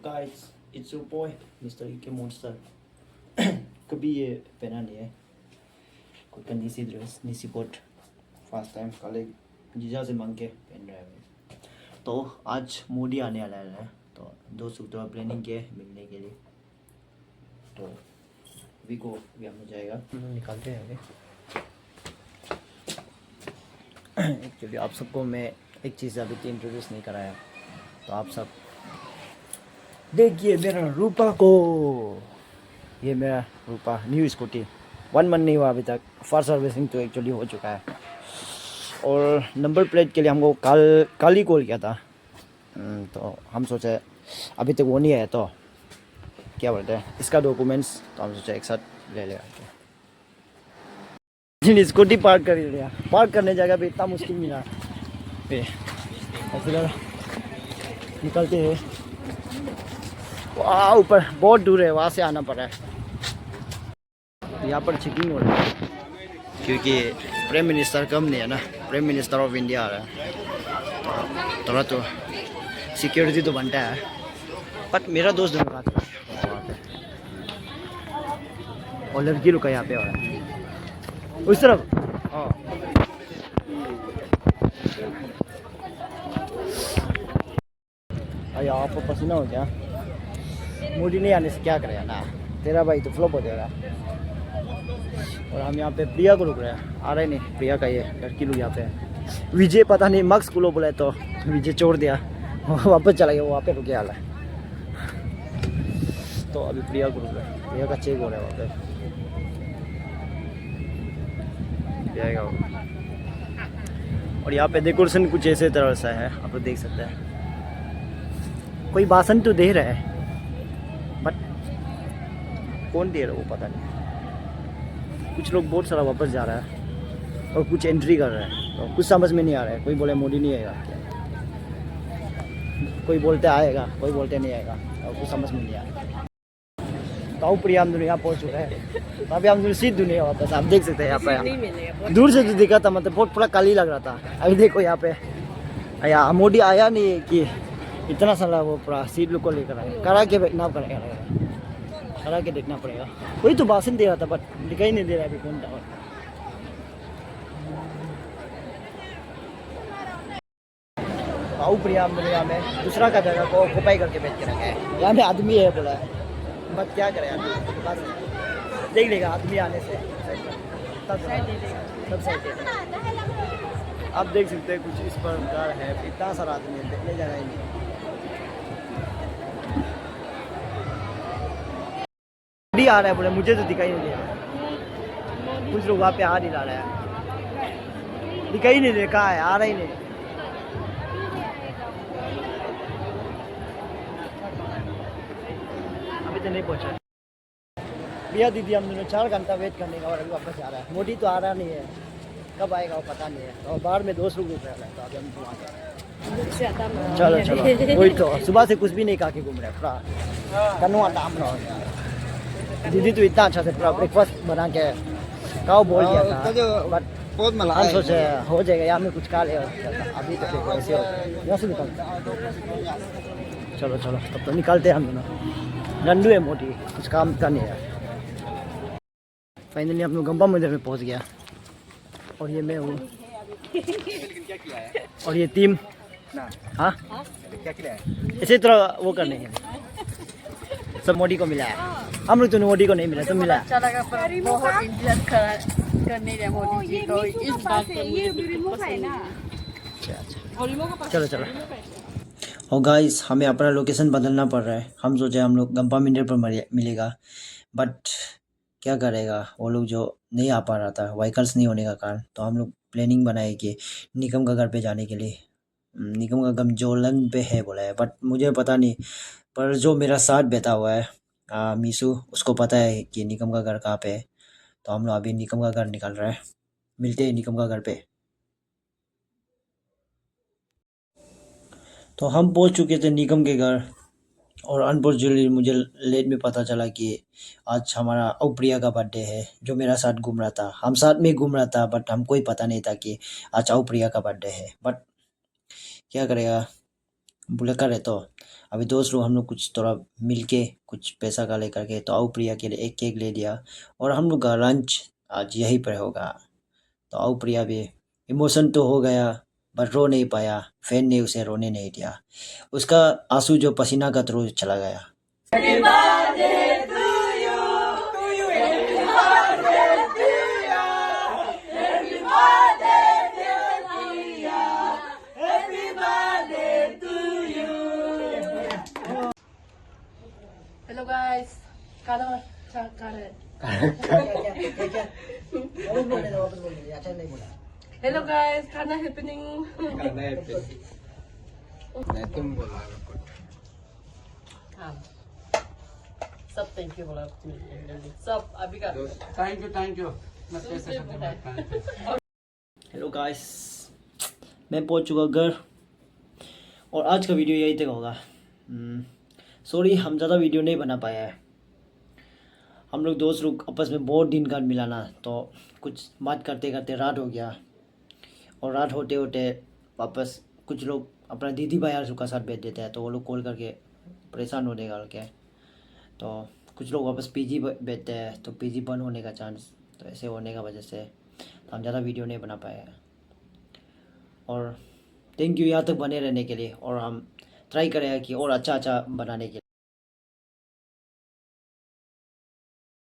guys, it's your boy, Mr. Ike Monster. कभी ये पहना नहीं है कोई कंदीसी ड्रेस नीसी कोट फर्स्ट टाइम कल जीजा से मांग के पहन रहा है। तो आज मोदी आने वाला है तो दोस्तों तो प्लानिंग किए मिलने के लिए। तो अभी को भी हम जाएगा निकालते हैं एक्चुअली आप सबको मैं एक चीज़ अभी तो इंट्रोड्यूस नहीं कराया, तो आप सब देखिए मेरा रूपा को। ये मेरा रूपा न्यू स्कूटी 1 मंथ नहीं हुआ अभी तक, फर्स्ट सर्विसिंग तो एक्चुअली हो चुका है। और नंबर प्लेट के लिए हमको कल ही कॉल किया था, तो हम सोचे अभी तक वो नहीं आया तो क्या बोलते हैं इसका डॉक्यूमेंट्स, तो हम सोचे एक साथ ले लेगा। स्कूटी पार्क कर लिया, पार्क करने जगह भी इतना मुश्किल मिला पे निकलते हैं। वहाँ ऊपर बहुत दूर है, वहाँ से आना पड़ा है। यहाँ पर चेकिंग हो रहा है क्योंकि प्राइम मिनिस्टर कम नहीं है ना, प्राइम मिनिस्टर ऑफ इंडिया आ रहा है, थोड़ा तो सिक्योरिटी तो बनता है। बट मेरा दोस्त दोनों बात और लड़की रुका यहाँ पे हो रहा है उस तरफ। अरे आपको पसीना हो गया, मोदी नहीं आने से क्या करेगा ना, तेरा भाई तो फ्लॉप हो जाएगा। और हम यहाँ पे प्रिया को रुक रहे हैं, आ रहे नहीं प्रिया का ये लड़की लोग यहाँ पे। विजय पता नहीं मक्स को लो बोला तो विजय छोड़ दिया, वापस चला गया, वो वहाँ पे रुके आला है। तो अभी प्रिया को रुक रहे हैं, प्रिया का चेक हो रहा है वहाँ पे जाएगा वो। और यहाँ पे डेकोरेशन कुछ ऐसे तरह सा है, आप लोग देख सकते हैं। कोई भाषण तो दे रहा है बट कौन दे रहा है वो पता नहीं। कुछ लोग बहुत सारा वापस जा रहा है और कुछ एंट्री कर रहा है, तो कुछ समझ में नहीं आ रहा है। कोई बोले मोदी नहीं आएगा क्या, कोई बोलते आएगा, कोई बोलते नहीं आएगा, और कुछ समझ में नहीं आ रहा। तो प्रिया हम दोनों यहाँ पहुँच चुका है, अभी हम दोनों सीट दुनिया वापस आप देख सकते हैं। यहाँ पे दूर से जो दिखा था मतलब बहुत पूरा काली लग रहा था, अभी देखो यहाँ पे आया मोदी आया नहीं है कि इतना सारा वो पूरा सीट लोग को लेकर आया, करा के बैठना पड़ेगा, करा के देखना पड़ेगा। वही तो भाषण दे रहा था बट दिखाई नहीं दे रहा अभी कौन था। आओ प्रिया यहाँ में दूसरा का जगह को ऑक्युपाई करके बैठ के रखा है। यहाँ में आदमी है बोला है, बट क्या करें बस देख लेगा आदमी आने से सब साइड दे देगा। आप देख सकते हैं कुछ इस प्रकार है, इतना सारा आदमी है, देखने जगह ही नहीं। आ रहा है बोले, मुझे तो दिखाई नहीं दे रहा। कुछ लोग वहाँ पे आ नहीं रहा है, दिखाई नहीं दे, कहाँ है, आ रहा ही नहीं। अभी तो नहीं पहुँचा भैया दीदी, हम दोनों 4 घंटा वेट करने का और अभी वापस आ रहा है। मोदी तो आ रहा नहीं है, कब आएगा वो पता नहीं है। और बाहर में दोस्त लोग रुक रहे हैं, तो अभी हम वहाँ चलो चलो वही तो सुबह से कुछ भी नहीं खा के घूम रहे पूरा कनुआ डाम रहा। दीदी तो इतना अच्छा से पूरा ब्रेकफास्ट बना के काओ बोल दिया था, बट बहुत हम सोचे हो जाएगा यहाँ में कुछ खा ले। अभी तो देखो ऐसे हो यहाँ से निकल। चलो चलो तब तो निकलते हैं हम दोनों। रंडू है मोटी, कुछ काम का नहीं है। फाइनली हम लोग गंबा मंदिर में पहुँच गया, और ये मैं हूँ और ये टीम। हाँ इसी तरह वो करने के सब मोदी को मिला है, हम लोग तो मोदी को नहीं मिला, तो मिला। अच्छा लगा पर बहुत इज्जत करने रहे मोदी जी को, इस बात पे ये रिमोट है ना। चलो चलो। और गाइस हमें अपना लोकेशन बदलना पड़ रहा है। हम सोचे हम लोग गंपा मंदिर पर मिलेगा, बट क्या करेगा वो लोग जो नहीं आ पा रहा था व्हीकल्स नहीं होने का कारण, तो हम लोग प्लानिंग बनाए कि निकम का घर पे जाने के लिए। निकम का घर जोलन पे है बोला है, बट मुझे पता नहीं। पर जो मेरा साथ बैठा हुआ है मीशू, उसको पता है कि निकम का घर कहाँ पे है। तो हम लोग अभी निकम का घर निकल रहा है, मिलते हैं निकम का घर पे। तो हम पहुंच चुके थे निकम के घर, और अनफॉर्चुनेटली मुझे लेट में पता चला कि आज हमारा अप्रिया का बर्थडे है, जो मेरा साथ घूम रहा था। हम साथ में घूम रहा था, बट हमको ही पता नहीं था कि आज अप्रिया का बर्थडे है। बट क्या करेगा, बुलाकर है। तो अभी दोस्त लोग हम लोग कुछ थोड़ा मिल के कुछ पैसा का लेकर के तो आओ प्रिया के लिए एक केक ले दिया और हम लोग का लंच आज यहीं पर होगा। तो आओ प्रिया भी इमोशन तो हो गया बट रो नहीं पाया, फैन ने उसे रोने नहीं दिया, उसका आंसू जो पसीना का थ्रू चला गया। हेलो गाइस, खाना खा रहे हैं। हेलो गाइस, खाना हैपनिंग। तुम बोला हाँ, सब थैंक यू बोला सब अभी का थैंक यू हेलो गाइस, मैं पहुंच चुका घर और आज का वीडियो यही तक होगा। सॉरी हम ज़्यादा वीडियो नहीं बना पाया है। हम लोग दोस्त लोग आपस में बहुत दिन का मिला ना, तो कुछ बात करते करते रात हो गया और रात होते होते वापस कुछ लोग अपना दीदी भाई आंसू का साथ बैठ देते हैं, तो वो लोग कॉल करके परेशान होने का के तो कुछ लोग वापस पीजी बैठते हैं, तो पीजी बंद होने का चांस, तो ऐसे होने का वजह से तो हम ज़्यादा वीडियो नहीं बना पाए हैं। और थैंक यू यहाँ तक बने रहने के लिए, और हम ट्राई करेंगे कि और अच्छा अच्छा बनाने के लिए।